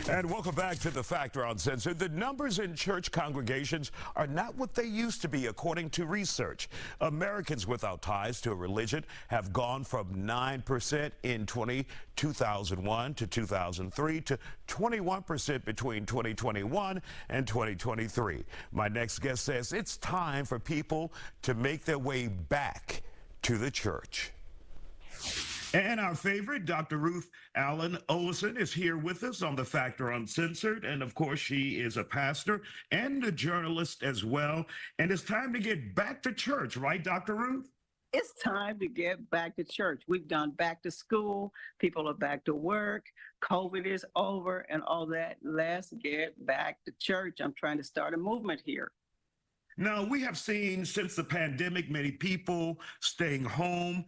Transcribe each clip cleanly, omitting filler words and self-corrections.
And welcome back to The Factor Uncensored. The numbers in church congregations are not what they used to be, according to research. Americans without ties to a religion have gone from 9% in 2001 to 2003 to 21% between 2021 and 2023. My next guest says it's time for people to make their way back to the church. And our favorite, Dr. Ruth Allen Ollison, is here with us on The Factor Uncensored. And of course, she is a pastor and a journalist as well. And it's time to get back to church, right, Dr. Ruth? It's time to get back to church. We've gone back to school. People are back to work. COVID is over and all that. Let's get back to church. I'm trying to start a movement here. Now, we have seen since the pandemic, many people staying home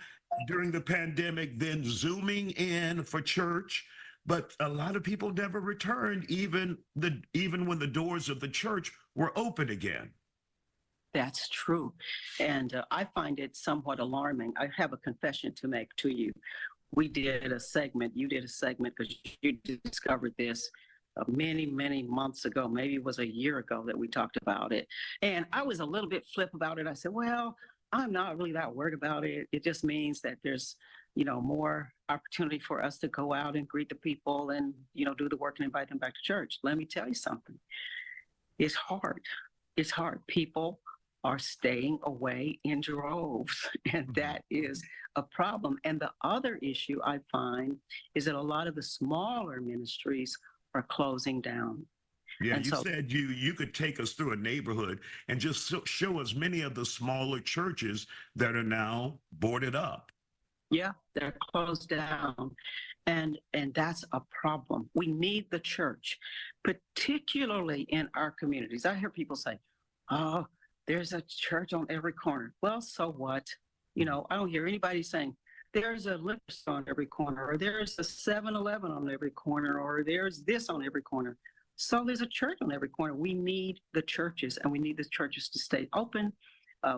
during the pandemic, then Zooming in for church. But a lot of people never returned, even when the doors of the church were open again. That's true. And I find it somewhat alarming. I have a confession to make to you. We did a segment, you did a segment because you discovered this many, many months ago. Maybe it was a year ago that we talked about it. And I was a little bit flip about it. I said, well, I'm not really that worried about it. It just means that there's, more opportunity for us to go out and greet the people and, do the work and invite them back to church. Let me tell you something. It's hard. It's hard. People are staying away in droves, and that is a problem. And the other issue I find is that a lot of the smaller ministries are closing down. Yeah, and you said you could take us through a neighborhood and just show us many of the smaller churches that are now boarded up. Yeah, they're closed down. And that's a problem. We need the church, particularly in our communities. I hear people say, oh, there's a church on every corner. Well, so what? I don't hear anybody saying, there's a liquor store on every corner, or there's a 7-Eleven on every corner, or there's this on every corner. So there's a church on every corner. We need the churches, and we need the churches to stay open.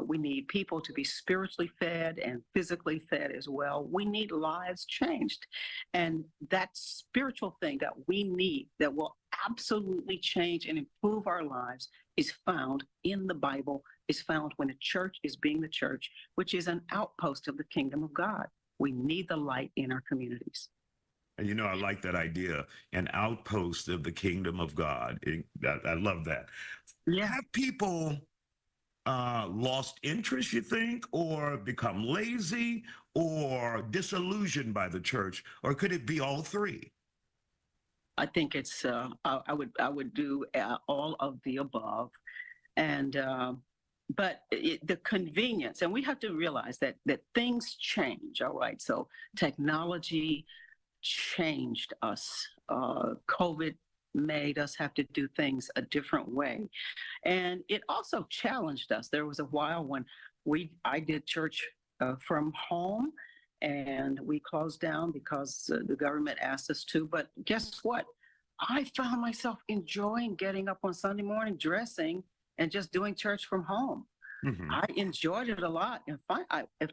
We need people to be spiritually fed and physically fed as well. We need lives changed. And that spiritual thing that we need that will absolutely change and improve our lives is found in the Bible, is found when a church is being the church, which is an outpost of the kingdom of God. We need the light in our communities. I like that idea, an outpost of the kingdom of God. I love that. Yeah. Have people lost interest, you think, or become lazy or disillusioned by the church? Or could it be all three? I think it's, I would do all of the above. And, but the convenience, and we have to realize that things change, all right? So technology changed us. COVID made us have to do things a different way. And it also challenged us. There was a while when I did church from home, and we closed down because the government asked us to. But guess what? I found myself enjoying getting up on Sunday morning, dressing, and just doing church from home. Mm-hmm. I enjoyed it a lot. And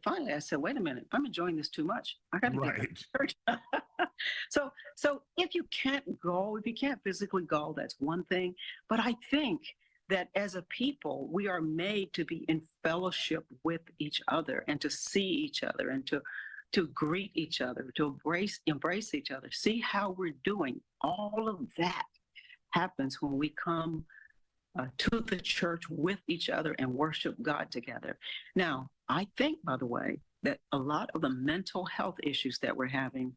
finally I said, wait a minute, I'm enjoying this too much. I got to get back to church. So if you can't physically go, that's one thing. But I think that as a people, we are made to be in fellowship with each other and to see each other and to greet each other, to embrace each other, see how we're doing. All of that happens when we come to the church with each other and worship God together. Now, I think, by the way, that a lot of the mental health issues that we're having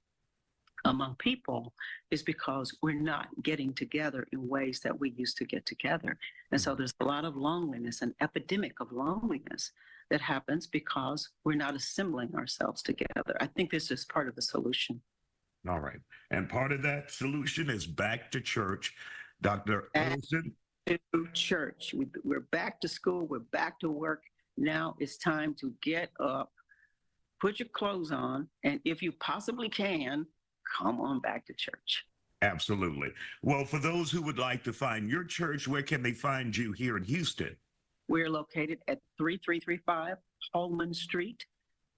among people is because we're not getting together in ways that we used to get together. And so there's a lot of loneliness, an epidemic of loneliness that happens because we're not assembling ourselves together. I think this is part of the solution. All right. And part of that solution is back to church. Dr. Ollison? To church. We're back to school. We're back to work. Now it's time to get up, put your clothes on, and if you possibly can, come on back to church. Absolutely. Well, for those who would like to find your church, where can they find you here in Houston? We're located at 3335 Holman Street,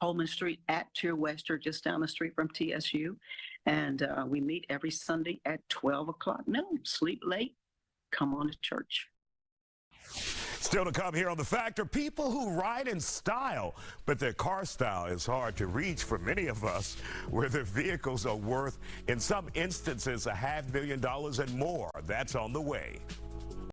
Holman Street at Tier Wester, just down the street from TSU. And we meet every Sunday at 12 o'clock noon. Sleep late, come on to church. Still to come here on The Factor, people who ride in style, but their car style is hard to reach for many of us, where their vehicles are worth, in some instances, $500,000 and more. That's on the way.